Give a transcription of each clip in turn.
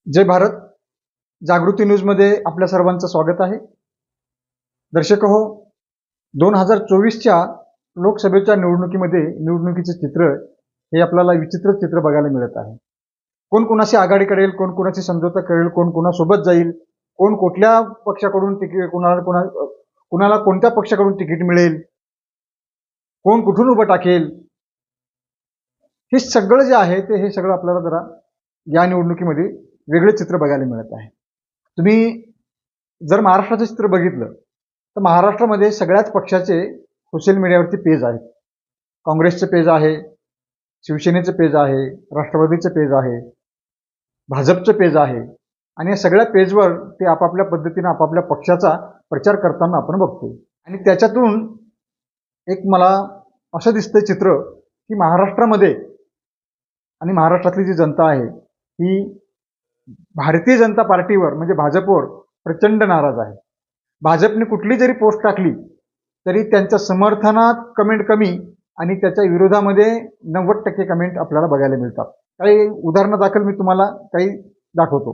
जय भारत. जागृती न्यूजमध्ये आपल्या सर्वांचं स्वागत आहे. दर्शक हो, 2024च्या लोकसभेच्या निवडणुकीमध्ये निवडणुकीचे चित्र हे आपल्याला विचित्र चित्र बघायला मिळत आहे. कोण कोणाशी आघाडी करेल, कोण कोणाशी समझोता करेल, कोण कोणासोबत जाईल, कोण कुठल्या पक्षाकडून तिकीट, कुणाला कोणत्या पक्षाकडून तिकीट मिळेल, कोण कुठून उभं टाकेल, हे सगळं जे आहे ते हे सगळं आपल्याला जरा या निवडणुकीमध्ये वेगळे चित्र बघायला मिळत आहे. तुम्ही जर महाराष्ट्राचं चित्र बघितलं तर महाराष्ट्रामध्ये सगळ्याच पक्षाचे सोशल मीडियावरती पेज आहेत. काँग्रेसचं पेज आहे, शिवसेनेचं पेज आहे, राष्ट्रवादीचं पेज आहे, भाजपचं पेज आहे आणि या सगळ्या पेजवर ते आपापल्या पद्धतीनं आपापल्या पक्षाचा प्रचार करताना आपण बघतो. आणि त्याच्यातून एक मला असं दिसतंय चित्र की महाराष्ट्रामध्ये आणि महाराष्ट्रातली जी जनता आहे ही भारतीय जनता पार्टीवर म्हणजे भाजपवर प्रचंड नाराज आहे. भाजपने कुठली जरी पोस्ट टाकली तरी त्यांच्या समर्थनात कमेंट कमी आणि त्याच्या विरोधामध्ये 90% कमेंट आपल्याला बघायला मिळतात. काही उदाहरणं दाखल मी तुम्हाला काही दाखवतो.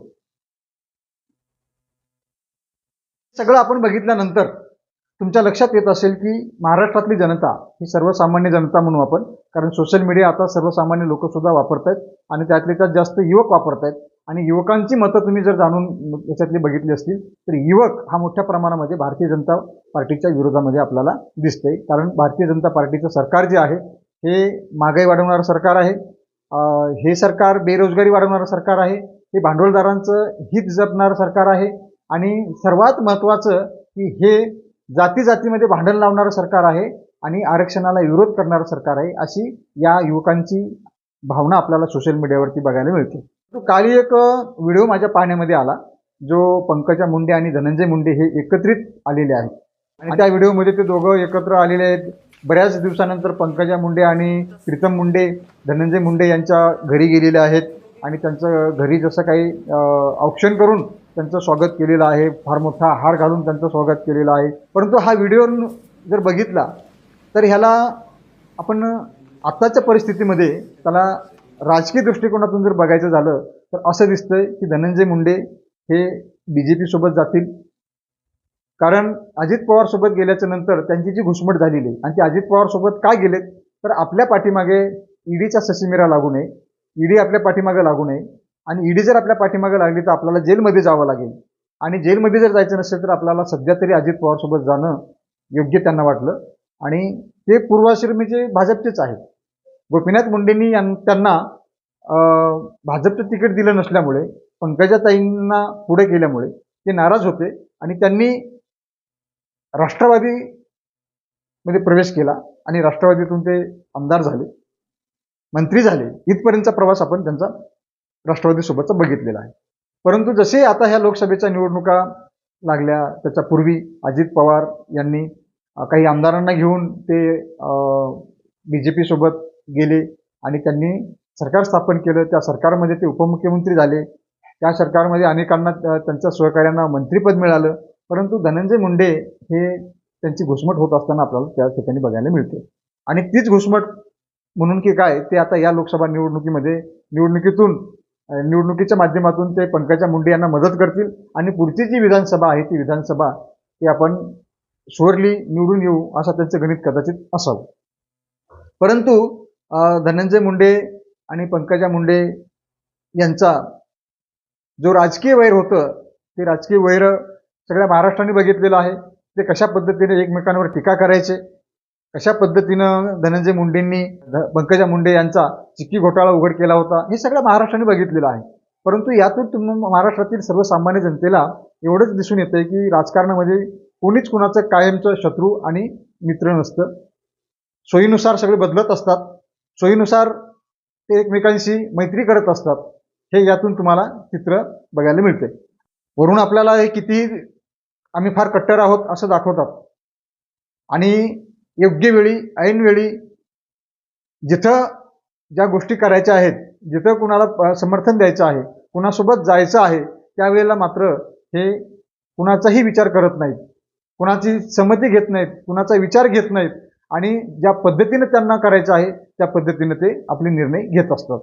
सगळं आपण बघितल्यानंतर तुमच्या लक्षात येत असेल की महाराष्ट्रातली जनता ही सर्वसामान्य जनता म्हणू आपण, कारण सोशल मीडिया आता सर्वसामान्य लोक सुद्धा वापरतायत आणि त्यातले त्यात जास्त युवक वापरतायत. आणि युवकांची मतं तुम्ही जर जाणून याच्यातली बघितली असतील तर युवक हा मोठ्या प्रमाणामध्ये भारतीय जनता पार्टीच्या विरोधामध्ये आपल्याला दिसतंय. कारण भारतीय जनता पार्टीचं सरकार जे आहे हे महागाई वाढवणारं सरकार आहे. हे सरकार बेरोजगारी वाढवणारं सरकार आहे. हे भांडवलदारांचं हित जपणारं सरकार आहे. आणि सर्वात महत्त्वाचं की हे जाती जातीमध्ये भांडण लावणारं सरकार आहे आणि आरक्षणाला विरोध करणारं सरकार आहे, अशी या युवकांची भावना आपल्याला सोशल मीडियावरती बघायला मिळते. काल एक व्हिडिओ माझ्या पाहण्यामध्ये आला जो पंकजा मुंडे आणि धनंजय मुंडे हे एकत्रित आलेले आहेत आणि त्या व्हिडिओमध्ये ते दोघं एकत्र आलेले आहेत. बऱ्याच दिवसानंतर पंकजा मुंडे आणि प्रीतम मुंडे धनंजय मुंडे यांच्या घरी गेलेले आहेत आणि त्यांचं घरी जसं काही औक्षण करून त्यांचं स्वागत केलेलं आहे. फार मोठा हार घालून त्यांचं स्वागत केलेलं आहे. परंतु हा व्हिडिओ जर बघितला तर ह्याला आपण आत्ताच्या परिस्थितीमध्ये त्याला राजकीय दृष्टिकोनातून जर बघायचं झालं तर असं दिसतंय की धनंजय मुंडे हे BJP सोबत जातील. कारण अजित पवार सोबत गेल्याच्या नंतर त्यांची जी घुसमट झालेली आहे आणि ते अजित पवार सोबत का गेलेत तर आपल्या पाठीमागे ईडीच्या ससीमेरा लागू नये, ईडी आपल्या पाठीमागे लागू नये आणि ईडी जर आपल्या पाठीमागे लागली तर आपल्याला जेलमध्ये जावं लागेल आणि जेलमध्ये जर जायचं नसेल तर आपल्याला सध्या तरी अजित पवार सोबत जाणं योग्य त्यांना वाटलं आणि ते पूर्वाश्रमी म्हणजे भाजपचेच आहेत. गोपीनाथ मुंडेंनी त्यांना भाजपचं तिकीट दिलं नसल्यामुळे पंकजाताईंना पुढे केल्यामुळे ते नाराज होते आणि त्यांनी राष्ट्रवादीमध्ये प्रवेश केला आणि राष्ट्रवादीतून ते आमदार झाले, मंत्री झाले. इथपर्यंतचा प्रवास आपण त्यांचा राष्ट्रवादीसोबतचा बघितलेला आहे. परंतु जसे आता ह्या लोकसभेच्या निवडणुका लागल्या त्याच्यापूर्वी अजित पवार यांनी काही आमदारांना घेऊन ते BJP सोबत गेले आणि त्यांनी सरकार स्थापन केलं. त्या सरकारमध्ये ते उपमुख्यमंत्री झाले. त्या सरकारमध्ये अनेकांना त्यांच्या सहकार्यांना मंत्रिपद मिळालं. परंतु धनंजय मुंडे हे त्यांची घुसमट होत असताना आपल्याला त्या ठिकाणी बघायला मिळते आणि तीच घुसमट म्हणून की काय ते आता या लोकसभा निवडणुकीच्या माध्यमातून ते पंकजा मुंडे यांना मदत करतील आणि पुढची जी विधानसभा आहे ती विधानसभा ती आपण शुअरली निवडून येऊ असं त्यांचं गणित कदाचित असावं. परंतु धनंजय मुंडे आणि पंकजा मुंडे यांचा जो राजकीय वैर होतं ते राजकीय वैर सगळ्या महाराष्ट्राने बघितलेलं आहे. ते कशा पद्धतीने एकमेकांवर टीका करायचे, कशा पद्धतीनं धनंजय मुंडेंनी पंकजा मुंडे यांचा चिक्की घोटाळा उघड केला होता, हे सगळं महाराष्ट्राने बघितलेलं आहे. परंतु यातून महाराष्ट्रातील सर्वसामान्य जनतेला एवढंच दिसून येतंय की राजकारणामध्ये कोणीच कुणाचं कायमचं शत्रू आणि मित्र नसतं. सोयीनुसार सगळे बदलत असतात, सोयीनुसार ते एकमेकांशी मैत्री करत असतात. हे यातून तुम्हाला चित्र बघायला मिळते. वरून आपल्याला हे किती आम्ही फार कट्टर आहोत असं दाखवतात आणि योग्य वेळी ऐनवेळी जिथं ज्या गोष्टी करायच्या आहेत, जिथं कुणाला समर्थन द्यायचं आहे, कुणासोबत जायचं आहे त्यावेळेला मात्र हे कुणाचाही विचार करत नाहीत, कुणाची संमती घेत नाहीत, कुणाचा विचार घेत नाहीत आणि ज्या पद्धतीने त्यांना करायचं आहे त्या पद्धतीने ते आपले निर्णय घेत असतात.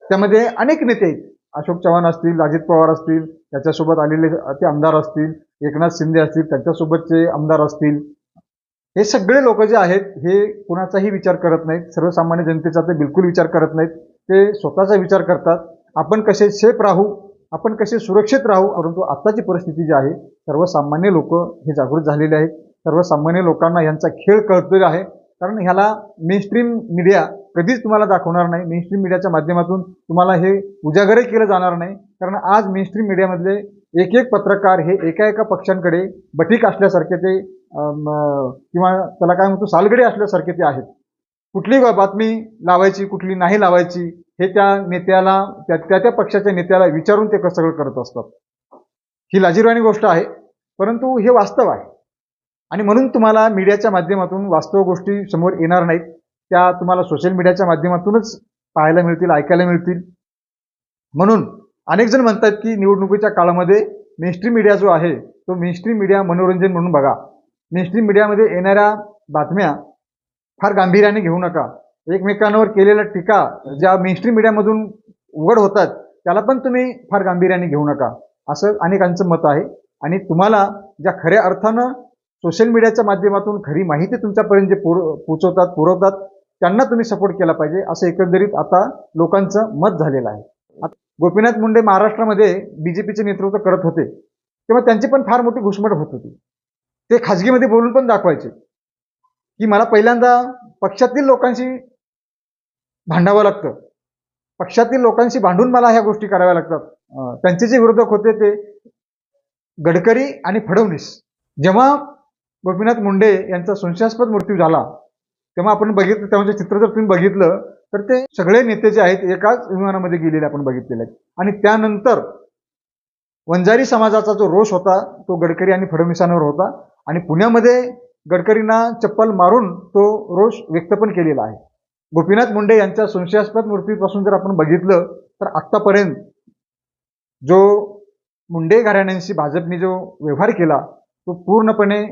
त्यामध्ये अनेक नेते आहेत अशोक चव्हाण असतील, अजित पवार असतील, त्याच्यासोबत आलेले ते आमदार असतील, एकनाथ शिंदे असतील, त्यांच्यासोबतचे आमदार असतील, हे सगळे लोक जे आहेत हे कुणाचाही विचार करत नाहीत. सर्वसामान्य जनतेचा ते बिलकुल विचार करत नाहीत. ते स्वतःचा विचार करतात. आपण कसे सेफ राहू, आपण कसे सुरक्षित राहू. परंतु आत्ताची परिस्थिती जी आहे, सर्वसामान्य लोक हे जागृत झालेले आहेत. सर्वसामान्य लोकांना यांचा खेळ कळतोय आहे. कारण ह्याला मेनस्ट्रीम मीडिया कधीच तुम्हाला दाखवणार नाही. मेनस्ट्रीम मीडियाच्या माध्यमातून तुम्हाला हे उजागरही केलं जाणार नाही. कारण आज मेनस्ट्रीम मीडियामधले एक एक पत्रकार हे एका एका पक्षांकडे बटीक असल्यासारखे ते किंवा त्याला काय म्हणतो सालगडे असल्यासारखे ते आहेत. कुठली बातमी लावायची, कुठली नाही लावायची, हे त्या नेत्याला त्या पक्षाच्या नेत्याला विचारून ते सगळं करत असतात. ही लाजिरवाणी गोष्ट आहे, परंतु हे वास्तव आहे. आणि म्हणून तुम्हाला मीडियाच्या माध्यमातून वास्तव गोष्टी समोर येणार नाहीत. त्या तुम्हाला सोशल मीडियाच्या माध्यमातूनच पाहायला मिळतील, ऐकायला मिळतील. म्हणून अनेक जण म्हणतात की निवडणुकीच्या काळामध्ये मेनस्ट्रीम मीडिया जो आहे तो मेनस्ट्रीम मीडिया मनोरंजन म्हणून बघा. मेनस्ट्रीम मीडियामध्ये येणाऱ्या बातम्या फार गांभीर्याने घेऊ नका. एकमेकांवर केलेल्या टीका ज्या मेनस्ट्रीम मीडियामधून उघड होतात त्याला पण तुम्ही फार गांभीर्याने घेऊ नका, असं अनेकांचं मत आहे. आणि तुम्हाला ज्या खऱ्या अर्थानं सोशल मीडियाच्या माध्यमातून खरी माहिती तुमच्यापर्यंत जे पोचवतात, पुरवतात, त्यांना तुम्ही सपोर्ट केला पाहिजे, असं एकंदरीत आता लोकांचं मत झालेलं आहे. गोपीनाथ मुंडे महाराष्ट्रामध्ये बीजेपीचे नेतृत्व करत होते तेव्हा त्यांची पण फार मोठी घुसमट होत होती. ते खाजगीमध्ये बोलून पण दाखवायचे की मला पहिल्यांदा पक्षातील लोकांशी भांडावं लागतं, पक्षातील लोकांशी भांडून मला ह्या गोष्टी कराव्या लागतात. त्यांचे जे विरोधक होते ते गडकरी आणि फडणवीस. जेव्हा गोपीनाथ मुंडे यांचा संशयास्पद मृत्यू झाला तेव्हा आपण बघितलं, तेव्हाचे चित्र जर तुम्ही बघितलं तर ते सगळे नेते जे आहेत एकाच विमानामध्ये गेलेले आपण बघितलेले आहेत. आणि त्यानंतर वंजारी समाजाचा जो रोष होता तो गडकरी आणि फडणवीसांवर होता आणि पुण्यामध्ये गडकरींना चप्पल मारून तो रोष व्यक्त पण केलेला आहे. गोपीनाथ मुंडे यांच्या संशयास्पद मृत्यूपासून जर आपण बघितलं तर आत्तापर्यंत जो मुंडे घराण्यांशी भाजपने जो व्यवहार केला तो पूर्णपणे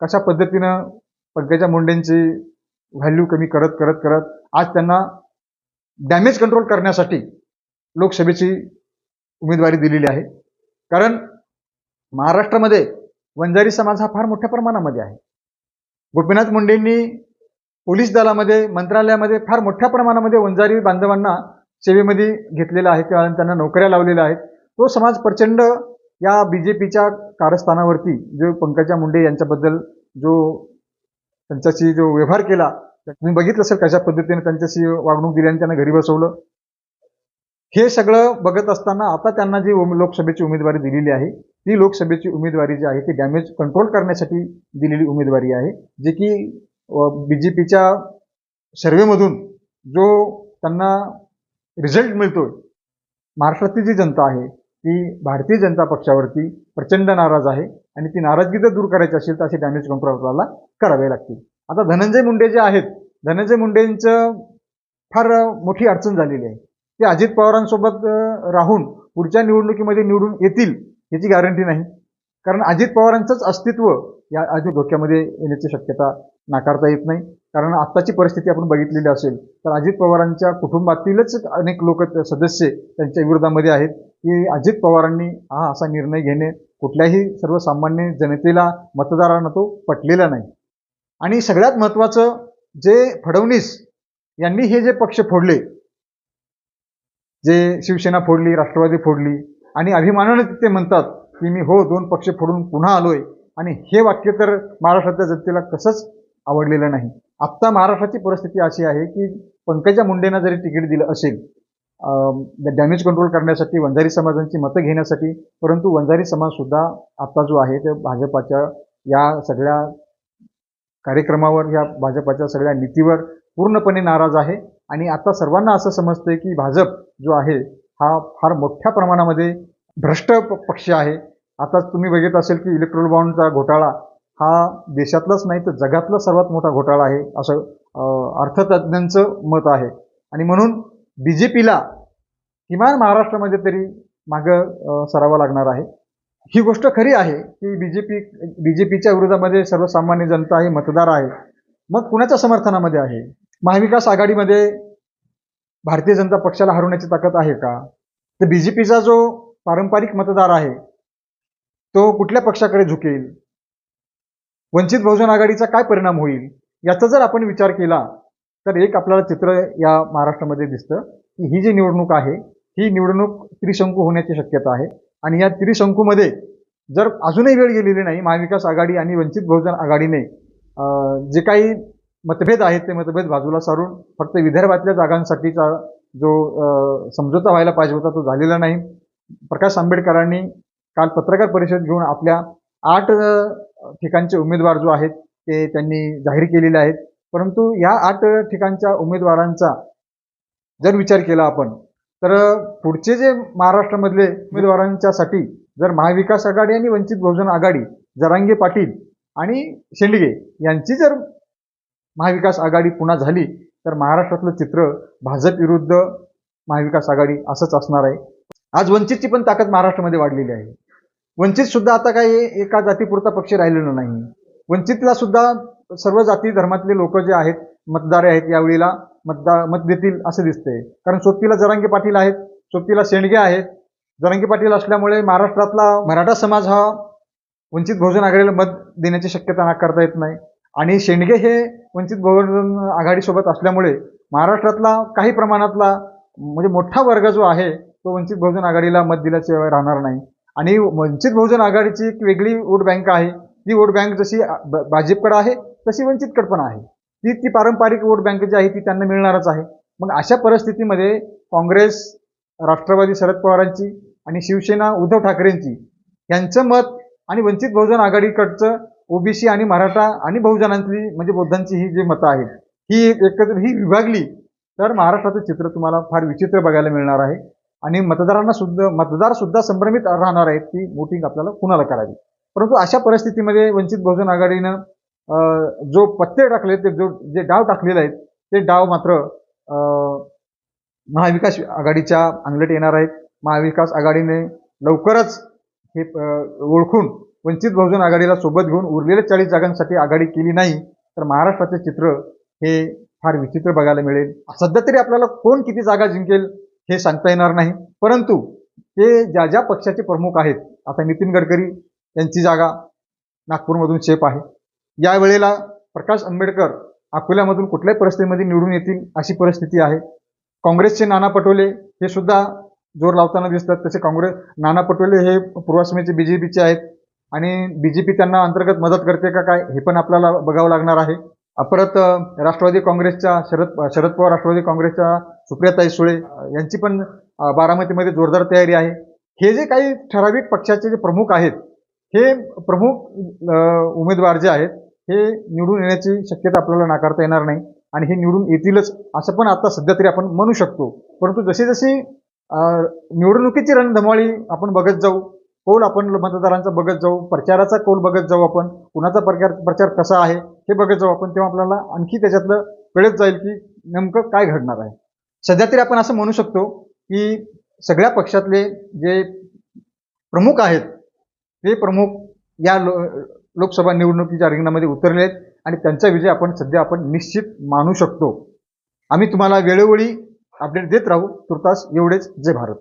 कशा पद्धतीनं पंकजा मुंडेंची व्हॅल्यू कमी करत करत करत आज त्यांना डॅमेज कंट्रोल करण्यासाठी लोकसभेची उमेदवारी दिलेली आहे. कारण महाराष्ट्रामध्ये वंजारी समाज हा फार मोठ्या प्रमाणामध्ये आहे. गोपीनाथ मुंडेंनी पोलीस दलामध्ये, मंत्रालयामध्ये फार मोठ्या प्रमाणामध्ये वंजारी बांधवांना सेवेमध्ये घेतलेलं आहे किंवा त्यांना नोकऱ्या लावलेल्या आहेत. तो समाज प्रचंड या बीजेपीच्या कारस्थानावरती जो पंकजा मुंडे यांच्याबद्दल जो त्यांच्याशी जो व्यवहार केला तुम्ही बघितलं असेल, कशा पद्धतीने त्यांच्याशी वागणूक दिली आणि त्यांना घरी बसवलं. हे सगळं बघत असताना आता त्यांना जी लोकसभेची उमेदवारी दिलेली आहे ती लोकसभेची उमेदवारी जी आहे ती डॅमेज कंट्रोल करण्यासाठी दिलेली उमेदवारी आहे, जे की बीजेपीच्या सर्व्हेमधून जो त्यांना रिझल्ट मिळतोय. महाराष्ट्रातली जी जनता आहे ती भारतीय जनता पक्षावरती प्रचंड नाराज आहे आणि ती नाराजगी जर दूर करायची असेल तर असे डॅमेज कंट्रोल आपल्याला करावे लागतील. आता धनंजय मुंडे जे आहेत, धनंजय मुंडेंचं फार मोठी अडचण झालेली आहे. ते अजित पवारांसोबत राहून पुढच्या निवडणुकीमध्ये निवडून येतील याची गॅरंटी नाही. कारण अजित पवारांचंच अस्तित्व या अजून धोक्यामध्ये येण्याची शक्यता नाकारता येत नाही. कारण आत्ताची परिस्थिती आपण बघितलेली असेल तर अजित पवारांच्या कुटुंबातीलच अनेक लोक सदस्य त्यांच्या विरोधामध्ये आहेत की अजित पवारांनी हा असा निर्णय घेणे कुठल्याही सर्वसामान्य जनतेला, मतदारांना तो पटलेला नाही. आणि सगळ्यात महत्त्वाचं, जे फडणवीस यांनी हे जे पक्ष फोडले, जे शिवसेना फोडली, राष्ट्रवादी फोडली आणि अभिमानाने ते म्हणतात की मी 2 पक्ष फोडून पुन्हा आलोय, आणि हे वाक्य तर महाराष्ट्रातल्या जनतेला कसंच आवडलेलं नाही. आत्ता महाराष्ट्राची परिस्थिती अशी आहे की पंकजा मुंडेंना जरी तिकीट दिलं असेल डॅमेज कंट्रोल करण्यासाठी, वंजारी समाजांची मतं घेण्यासाठी, परंतु वंजारी समाज सुद्धा आता जो आहे ते भाजपाच्या या सगळ्या कार्यक्रमावर, या भाजपाच्या सगळ्या नीतीवर पूर्णपणे नाराज आहे. आणि आता सर्वांना असं समजतंय की भाजप जो आहे हा फार मोठ्या प्रमाणामध्ये भ्रष्ट पक्ष आहे. आता तुम्ही बघित असेल की इलेक्ट्रोल बॉन्डचा घोटाळा हा देशातलाच नाही तर जगातला सर्वात मोठा घोटाळा आहे असं अर्थतज्ज्ञांचं मत आहे. आणि म्हणून बीजेपीला किमान महाराष्ट्रामध्ये तरी मागं सरावं लागणार आहे. ही गोष्ट खरी आहे की बीजेपीच्या विरोधामध्ये सर्वसामान्य जनता आहे, मतदार आहे. मग कुणाच्या समर्थनामध्ये आहे? महाविकास आघाडीमध्ये भारतीय जनता पक्षाला हरवण्याची ताकद आहे का? तर बीजेपीचा जो पारंपरिक मतदार आहे तो कुठल्या पक्षाकडे झुकेल, वंचित बहुजन आघाडीचा काय परिणाम होईल, याचा जर आपण विचार केला तर एक आपल्याला चित्र या महाराष्ट्रामध्ये दिसतं की ही जी निवडणूक आहे ही निवडणूक त्रिशंकू होण्याची शक्यता आहे. आणि या त्रिशंकूमध्ये जर अजूनही वेळ गेलेली नाही, महाविकास आघाडी आणि वंचित बहुजन आघाडीने जे काही मतभेद आहेत ते मतभेद बाजूला सारून फक्त विदर्भातल्या जागांसाठीचा जो समझोता व्हायला पाहिजे होता तो झालेला नाही. प्रकाश आंबेडकरांनी काल पत्रकार परिषद घेऊन आपल्या 8 ठिकाणचे उमेदवार जो आहेत ते त्यांनी जाहीर केलेले आहेत. परंतु या 8 ठिकाणच्या उमेदवारांचा जर विचार केला आपण तर पुढचे जे महाराष्ट्रामधले उमेदवारांच्यासाठी जर महाविकास आघाडी आणि वंचित बहुजन आघाडी, जरांगे पाटील आणि शेंडगे यांची जर महाविकास आघाडी पुन्हा झाली तर महाराष्ट्रातलं चित्र भाजप विरुद्ध महाविकास आघाडी असंच असणार आहे. आज वंचितची पण ताकद महाराष्ट्रामध्ये वाढलेली आहे. वंचित सुद्धा आता काही एका जातीपुरता पक्ष राहिलेला नाही. वंचितला सुद्धा सर्व जाती धर्मातले लोक जे आहेत, मतदार आहेत, यावेळेला मत देतील असं दिसतंय. कारण सोबतीला जरांगे पाटील आहेत, सोबतीला शेंडगे आहेत. जरांगे पाटील असल्यामुळे महाराष्ट्रातला मराठा समाज हा वंचित बहुजन आघाडीला मत देण्याची शक्यता नाकारता येत नाही. आणि शेंडगे हे वंचित बहुजन आघाडीसोबत असल्यामुळे महाराष्ट्रातला काही प्रमाणातला म्हणजे मोठा वर्ग जो आहे तो वंचित बहुजन आघाडीला मत दिल्याशिवाय राहणार नाही. आणि वंचित बहुजन आघाडीची एक वेगळी वोट बँक आहे. ती वोट बँक जशी भाजपकडे आहे तशी वंचितकडे पण आहे. ती पारंपरिक वोट बँक जी आहे ती त्यांना मिळणारच आहे. मग अशा परिस्थितीमध्ये काँग्रेस, राष्ट्रवादी शरद पवारांची आणि शिवसेना उद्धव ठाकरेंची यांचं मत आणि वंचित बहुजन आघाडीकडचं ओबीसी आणि मराठा आणि बहुजनांची म्हणजे बौद्धांची ही जी मतं आहेत ही एकत्र ही विभागली तर महाराष्ट्राचं चित्र तुम्हाला फार विचित्र बघायला मिळणार आहे. आणि मतदार सुद्धा संभ्रमित राहणार आहेत की वोटिंग आपल्याला कुणाला करावी. परंतु अशा परिस्थितीमध्ये वंचित बहुजन आघाडीनं जो पत्ते टाकले ते जे डाव टाकलेले आहेत ते डाव मात्र महाविकास आघाडीच्या अंगलट येणार आहेत. महाविकास आघाडीने लवकरच हे ओळखून वंचित बहुजन आघाडीला सोबत घेऊन उरलेल्या 40 जागांसाठी आघाडी केली नाही तर महाराष्ट्राचे चित्र हे फार विचित्र बघायला मिळेल. सध्या तरी आपल्याला कोण किती जागा जिंकेल हे सांगता येणार नाही. परंतु ते ज्या ज्या पक्षाचे प्रमुख आहेत, आता नितीन गडकरी यांची जागा नागपूरमधून शेप आहे. यावेळेला प्रकाश आंबेडकर अकोल्यामधून कुठल्याही परिस्थितीमध्ये निवडून येतील अशी परिस्थिती आहे. काँग्रेसचे नाना पटोले हे सुद्धा जोर लावताना दिसतात. तसे नाना पटोले हे पूर्वासीमेचे बीजेपीचे आहेत आणि बीजेपी त्यांना अंतर्गत मदत करते का काय हे पण आपल्याला बघावं लागणार आहे. परत राष्ट्रवादी काँग्रेसच्या शरद पवार राष्ट्रवादी काँग्रेसच्या सुप्रियाताई सुळे यांची पण बारामतीमध्ये जोरदार तयारी आहे. हे जे काही ठराविक पक्षाचे जे प्रमुख आहेत हे प्रमुख उमेदवार जे आहेत हे निवडून येण्याची शक्यता आपल्याला नाकारता येणार नाही आणि हे निवडून येतीलच असं पण आता सध्या तरी आपण म्हणू शकतो. परंतु जशी जशी निवडणुकीची रणधमाळी आपण बघत जाऊ, कौल आपण मतदारांचा बघत जाऊ, प्रचाराचा कौल बघत जाऊ, आपण कुणाचा प्रचार कसा आहे हे बघत जाऊ आपण, तेव्हा आपल्याला आणखी त्याच्यातलं कळत जाईल की नेमकं काय घडणार आहे. सध्या तरी आपण असं म्हणू शकतो की सगळ्या पक्षातले जे प्रमुख आहेत ते प्रमुख या लोकसभा निवडणुकीच्या रिंगणामध्ये उतरले आहेत आणि त्यांचा विजय आपण निश्चित मानू शकतो. आम्ही तुम्हाला वेळोवेळी अपडेट देत राहू. तुर्तास एवढेच. जय भारत.